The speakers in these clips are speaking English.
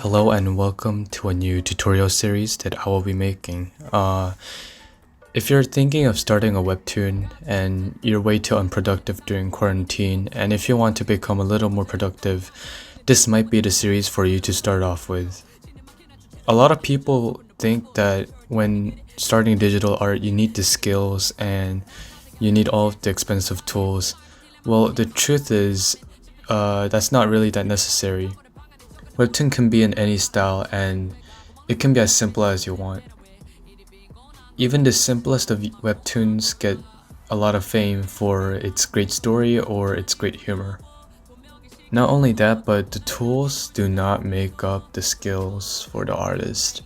Hello and welcome to a new tutorial series that I will be making. If you're thinking of starting a webtoon and you're way too unproductive during quarantine, and if you want to become a little more productive, this might be the series for you to start off with. A lot of people think that when starting digital art you need the skills and you need all of the expensive tools. Well, the truth is that's not really that necessary. Webtoon can be in any style and it can be as simple as you want. Even the simplest of webtoons get a lot of fame for its great story or its great humor. Not only that, but the tools do not make up the skills for the artist.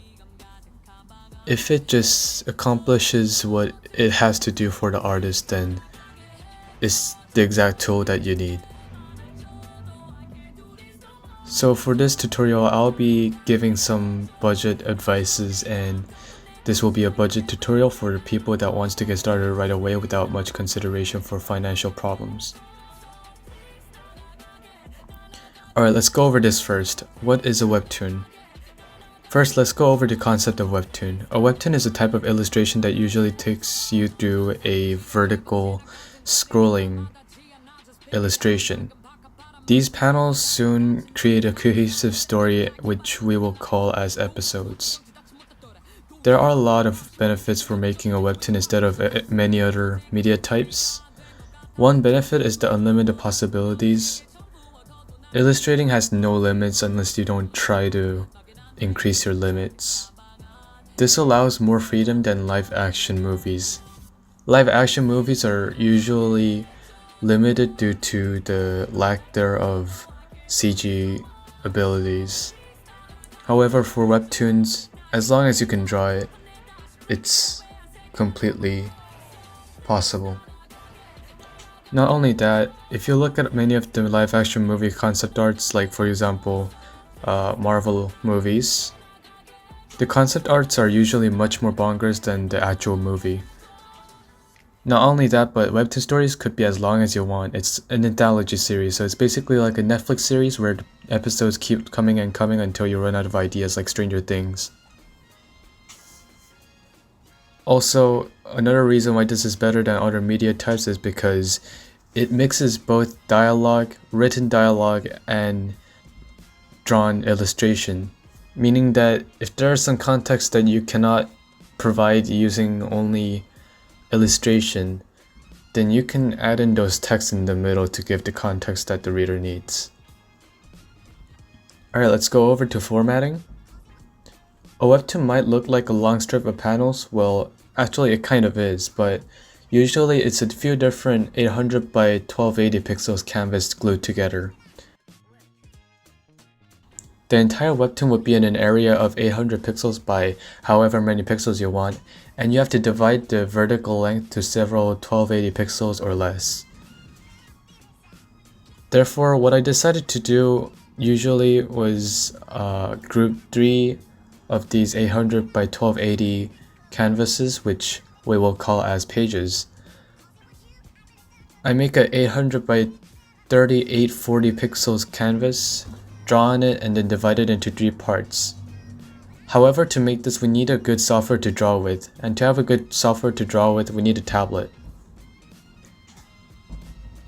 If it just accomplishes what it has to do for the artist, then it's the exact tool that you need. So for this tutorial, I'll be giving some budget advices, and this will be a budget tutorial for the people that wants to get started right away without much consideration for financial problems. Alright, let's go over this first. What is a webtoon? First, let's go over the concept of webtoon. A webtoon is a type of illustration that usually takes you through a vertical scrolling illustration. These panels soon create a cohesive story which we will call as episodes. There are a lot of benefits for making a webtoon instead of many other media types. One benefit is the unlimited possibilities. Illustrating has no limits unless you don't try to increase your limits. This allows more freedom than live action movies. Live action movies are usually limited due to the lack thereof CG abilities. However, for webtoons, as long as you can draw it, it's completely possible. Not only that, if you look at many of the live action movie concept arts, like for example, Marvel movies, the concept arts are usually much more bonkers than the actual movie. Not only that, but webtoon stories could be as long as you want. It's an anthology series, so it's basically like a Netflix series where the episodes keep coming and coming until you run out of ideas, like Stranger Things. Also, another reason why this is better than other media types is because it mixes both dialogue, written dialogue, and drawn illustration. Meaning that if there is some context that you cannot provide using only illustration, then you can add in those texts in the middle to give the context that the reader needs. Alright, let's go over to formatting. A webtoon might look like a long strip of panels. Well, actually it kind of is, but usually it's a few different 800 by 1280 pixels canvas glued together. The entire webtoon would be in an area of 800 pixels by however many pixels you want, and you have to divide the vertical length to several 1280 pixels or less. Therefore, what I decided to do usually was group 3 of these 800 by 1280 canvases, which we will call as pages. I make a 800 by 3840 pixels canvas, draw on it, and then divide it into 3 parts. However, to make this we need a good software to draw with, and to have a good software to draw with we need a tablet.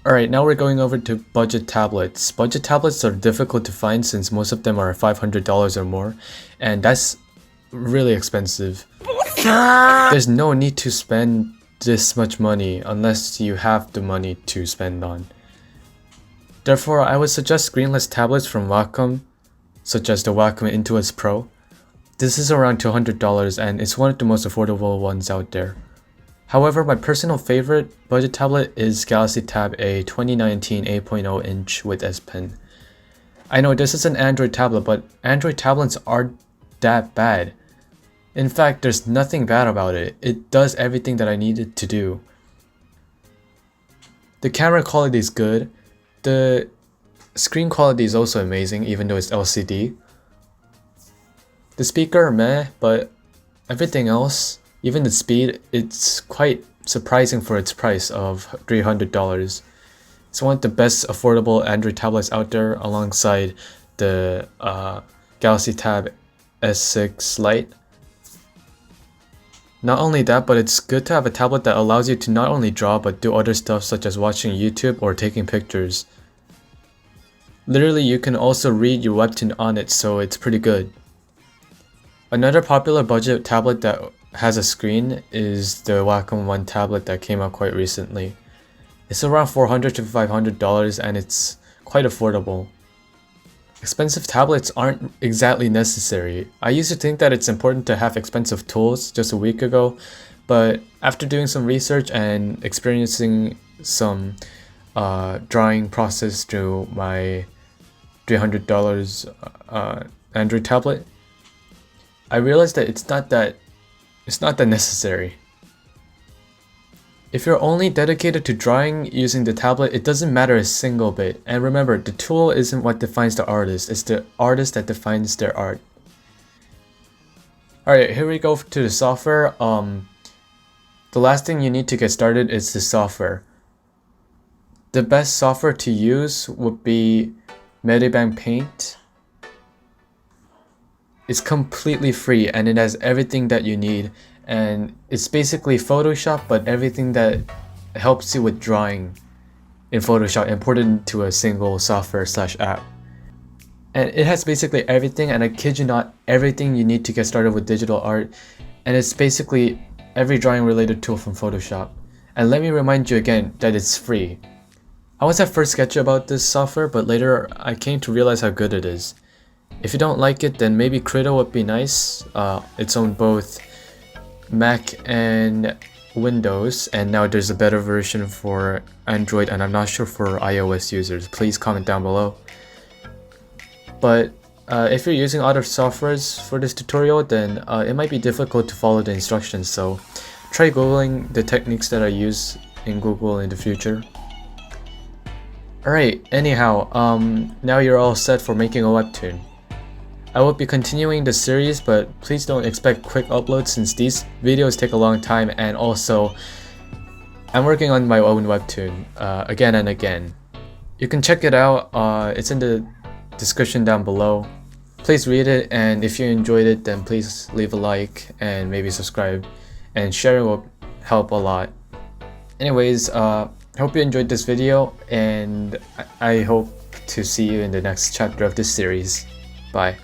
Alright, now we're going over to budget tablets. Budget tablets are difficult to find since most of them are $500 or more, and that's really expensive. There's no need to spend this much money unless you have the money to spend on. Therefore, I would suggest screenless tablets from Wacom, such as the Wacom Intuos Pro. This is around $200 and it's one of the most affordable ones out there. However, my personal favorite budget tablet is Galaxy Tab A 2019 8.0 inch with S Pen. I know this is an Android tablet, but Android tablets aren't that bad. In fact, there's nothing bad about it. It does everything that I need it to do. The camera quality is good. The screen quality is also amazing, even though it's LCD. The speaker, meh, but everything else, even the speed, it's quite surprising for its price of $300. It's one of the best affordable Android tablets out there alongside the Galaxy Tab S6 Lite. Not only that, but it's good to have a tablet that allows you to not only draw but do other stuff such as watching YouTube or taking pictures. Literally, you can also read your webtoon on it, so it's pretty good. Another popular budget tablet that has a screen is the Wacom One tablet that came out quite recently. It's around $400 to $500 and it's quite affordable. Expensive tablets aren't exactly necessary. I used to think that it's important to have expensive tools just a week ago, but after doing some research and experiencing some drawing process through my $300 Android tablet, I realized that it's not that necessary. If you're only dedicated to drawing using the tablet, it doesn't matter a single bit. And remember, the tool isn't what defines the artist, it's the artist that defines their art. Alright, here we go to the software. The last thing you need to get started is the software. The best software to use would be Medibank Paint. It's completely free and it has everything that you need. And it's basically Photoshop, but everything that helps you with drawing in Photoshop imported into a single software / app. And it has basically everything, and I kid you not, everything you need to get started with digital art. And it's basically every drawing related tool from Photoshop. And let me remind you again that it's free. I was at first sketchy about this software, but later I came to realize how good it is. If you don't like it, then maybe Krita would be nice. It's on both Mac and Windows, and now there's a better version for Android, and I'm not sure for iOS users. Please comment down below. But if you're using other softwares for this tutorial, then it might be difficult to follow the instructions, so try googling the techniques that I use in Google in the future. Alright, anyhow, now you're all set for making a webtoon. I will be continuing the series, but please don't expect quick uploads since these videos take a long time, and also I'm working on my own webtoon again and again. You can check it out, it's in the description down below. Please read it, and if you enjoyed it, then please leave a like and maybe subscribe, and sharing will help a lot. Anyways, hope you enjoyed this video, and I hope to see you in the next chapter of this series. Bye.